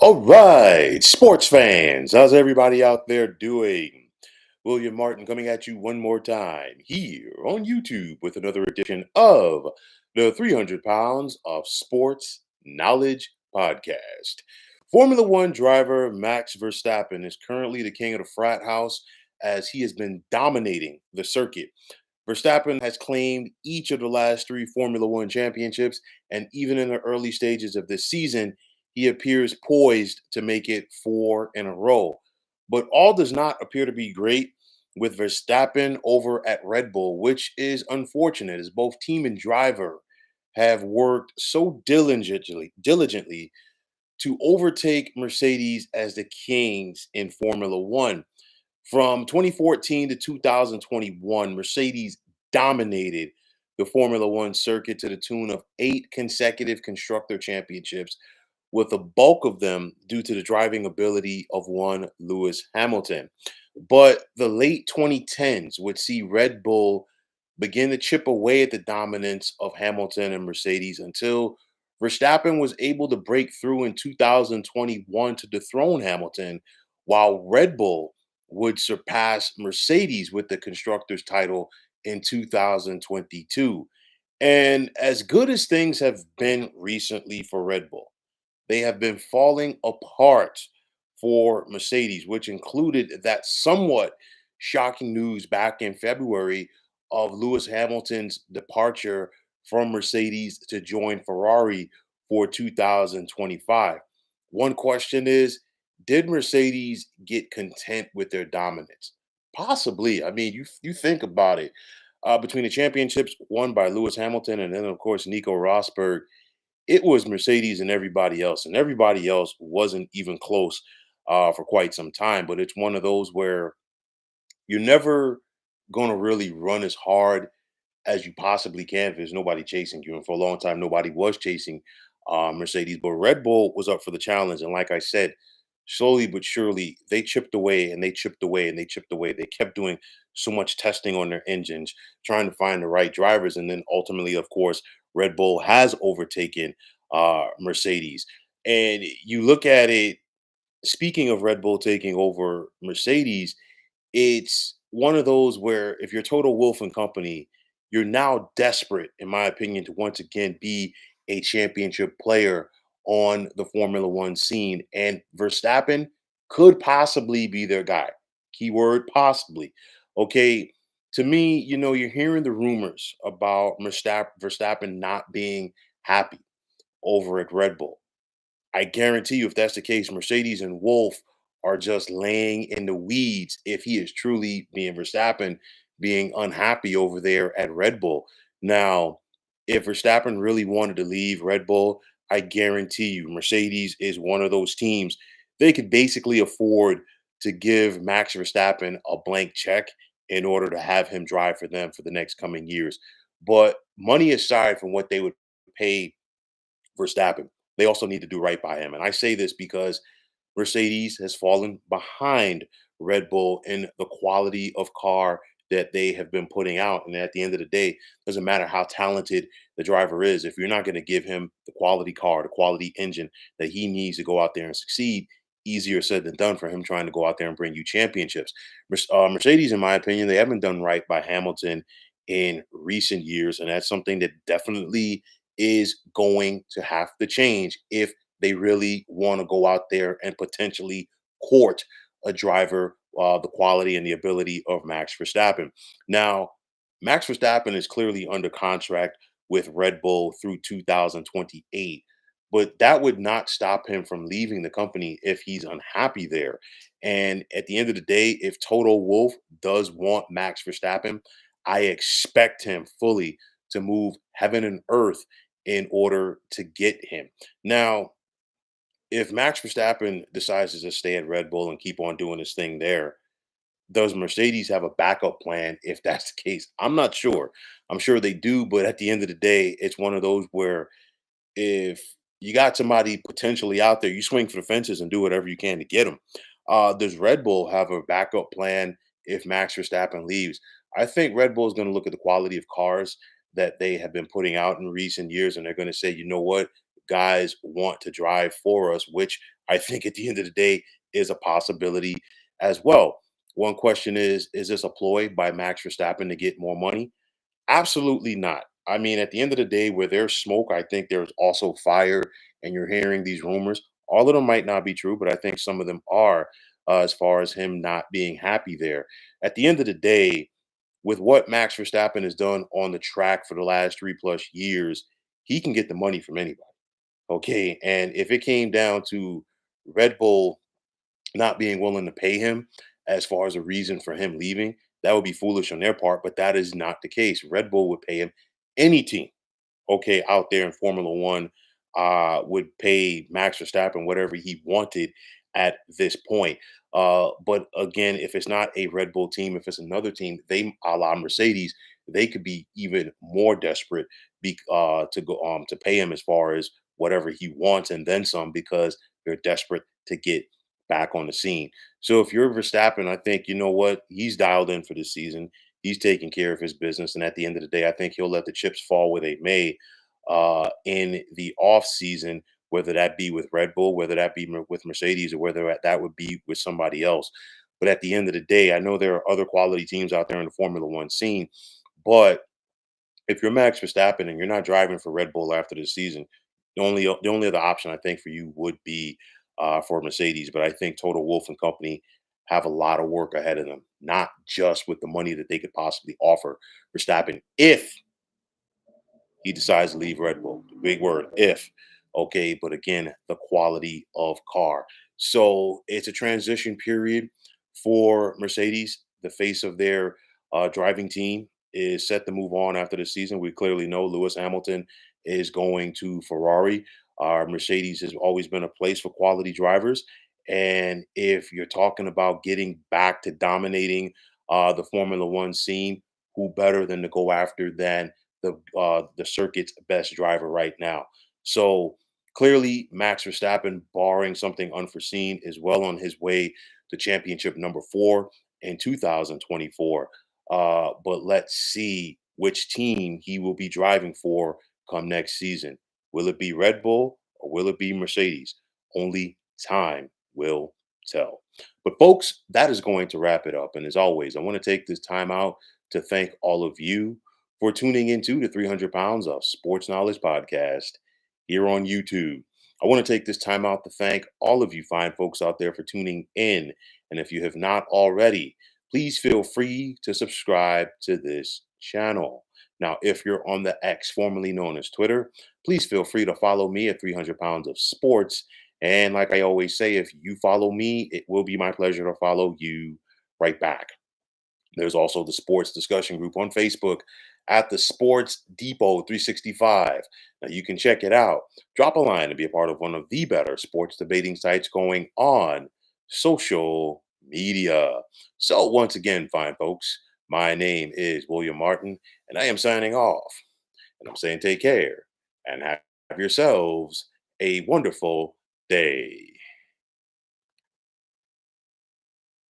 All right, sports fans, how's everybody out there doing? William Martin coming at you one more time here on YouTube with another edition of the 300 Pounds of Sports Knowledge Podcast. Formula One driver Max Verstappen is currently the king of the frat house as he has been dominating the circuit. Verstappen has claimed each of the last three Formula One championships, and even in the early stages of this season, he appears poised to make it four in a row. But all does not appear to be great with Verstappen over at Red Bull, which is unfortunate as both team and driver have worked so diligently to overtake Mercedes as the kings in Formula One. From 2014 to 2021, Mercedes dominated the Formula One circuit to the tune of eight consecutive constructor championships, with the bulk of them due to the driving ability of one Lewis Hamilton. But the late 2010s would see Red Bull begin to chip away at the dominance of Hamilton and Mercedes until Verstappen was able to break through in 2021 to dethrone Hamilton, while Red Bull would surpass Mercedes with the constructors title in 2022. And as good as things have been recently for Red Bull, they have been falling apart for Mercedes, which included that somewhat shocking news back in February of Lewis Hamilton's departure from Mercedes to join Ferrari for 2025. One question is, did Mercedes get content with their dominance? Possibly. I mean, you think about it. Between the championships won by Lewis Hamilton and then, of course, Nico Rosberg, it was Mercedes and everybody else wasn't even close for quite some time. But it's one of those where you're never going to really run as hard as you possibly can if there's nobody chasing you. And for a long time, nobody was chasing Mercedes, but Red Bull was up for the challenge. And like I said, slowly but surely, they chipped away and they chipped away and they chipped away. They kept doing so much testing on their engines, trying to find the right drivers. And then ultimately, of course, Red Bull has overtaken Mercedes. And you look at it, speaking of Red Bull taking over Mercedes, it's one of those where if you're Total Wolf and Company, you're now desperate, in my opinion, to once again be a championship player on the Formula One scene. And Verstappen could possibly be their guy. Keyword possibly. Okay. To me, you're hearing the rumors about Verstappen not being happy over at Red Bull. I guarantee you, if that's the case, Mercedes and Wolf are just laying in the weeds if he is truly being Verstappen, being unhappy over there at Red Bull. Now, if Verstappen really wanted to leave Red Bull, I guarantee you, Mercedes is one of those teams. They could basically afford to give Max Verstappen a blank check in order to have him drive for them for the next coming years. But money aside from what they would pay Verstappen, they also need to do right by him. And I say this because Mercedes has fallen behind Red Bull in the quality of car that they have been putting out. And at the end of the day, doesn't matter how talented the driver is, if you're not going to give him the quality car, the quality engine that he needs to go out there and succeed, easier said than done for him trying to go out there and bring you championships. Mercedes, in my opinion, they haven't done right by Hamilton in recent years. And that's something that definitely is going to have to change if they really want to go out there and potentially court a driver the quality and the ability of Max Verstappen. Now, Max Verstappen is clearly under contract with Red Bull through 2028, but that would not stop him from leaving the company if he's unhappy there. And at the end of the day, if Toto Wolff does want Max Verstappen, I expect him fully to move heaven and earth in order to get him. Now, if Max Verstappen decides to just stay at Red Bull and keep on doing his thing there, does Mercedes have a backup plan if that's the case? I'm not sure. I'm sure they do, but at the end of the day, it's one of those where if you got somebody potentially out there, you swing for the fences and do whatever you can to get them. Does Red Bull have a backup plan if Max Verstappen leaves? I think Red Bull is going to look at the quality of cars that they have been putting out in recent years, and they're going to say, you know what? guys want to drive for us, which I think at the end of the day is a possibility as well. One question is this a ploy by Max Verstappen to get more money? Absolutely not. I mean, at the end of the day, where there's smoke, I think there's also fire, and you're hearing these rumors. All of them might not be true, but I think some of them are, as far as him not being happy there. At the end of the day, with what Max Verstappen has done on the track for the last 3+ years, he can get the money from anybody. Okay. And if it came down to Red Bull not being willing to pay him as far as a reason for him leaving, that would be foolish on their part, but that is not the case. Red Bull would pay him. Any team, okay, out there in Formula One, would pay Max Verstappen whatever he wanted at this point. But again, if it's not a Red Bull team, if it's another team, they a la Mercedes, they could be even more desperate to go to pay him as far as whatever he wants and then some, because they're desperate to get back on the scene. So if you're Verstappen, I think you know what, he's dialed in for this season. He's taking care of his business, and at the end of the day, I think he'll let the chips fall where they may in the off season, whether that be with Red Bull, whether that be with Mercedes, or whether that would be with somebody else. But at the end of the day, I know there are other quality teams out there in the Formula One scene, but if you're Max Verstappen and you're not driving for Red Bull after this season, the only other option I think for you would be for Mercedes. But I think Total Wolf and Company have a lot of work ahead of them, not just with the money that they could possibly offer Verstappen if he decides to leave Red Bull. Big word, if. Okay, but again, the quality of car. So it's a transition period for Mercedes. The face of their driving team is set to move on after the season. We clearly know Lewis Hamilton is going to Ferrari. Mercedes has always been a place for quality drivers. And if you're talking about getting back to dominating the Formula One scene, who better than to go after than the circuit's best driver right now. So clearly, Max Verstappen, barring something unforeseen, is well on his way to championship number 4 in 2024. But let's see which team he will be driving for come next season. Will it be Red Bull or will it be Mercedes? Only time will tell. But folks, that is going to wrap it up. And as always, I want to take this time out to thank all of you for tuning into the 300 Pounds of Sports Knowledge podcast here on YouTube. I want to take this time out to thank all of you fine folks out there for tuning in. And if you have not already, please feel free to subscribe to this channel. Now, if you're on the X, formerly known as Twitter, please feel free to follow me at 300 Pounds of Sports. And like I always say, if you follow me, it will be my pleasure to follow you right back. There's also the sports discussion group on Facebook at the Sports Depot 365. Now you can check it out. Drop a line to be a part of one of the better sports debating sites going on social media. So once again, fine folks, my name is William Martin, and I am signing off. And I'm saying take care and have yourselves a wonderful day.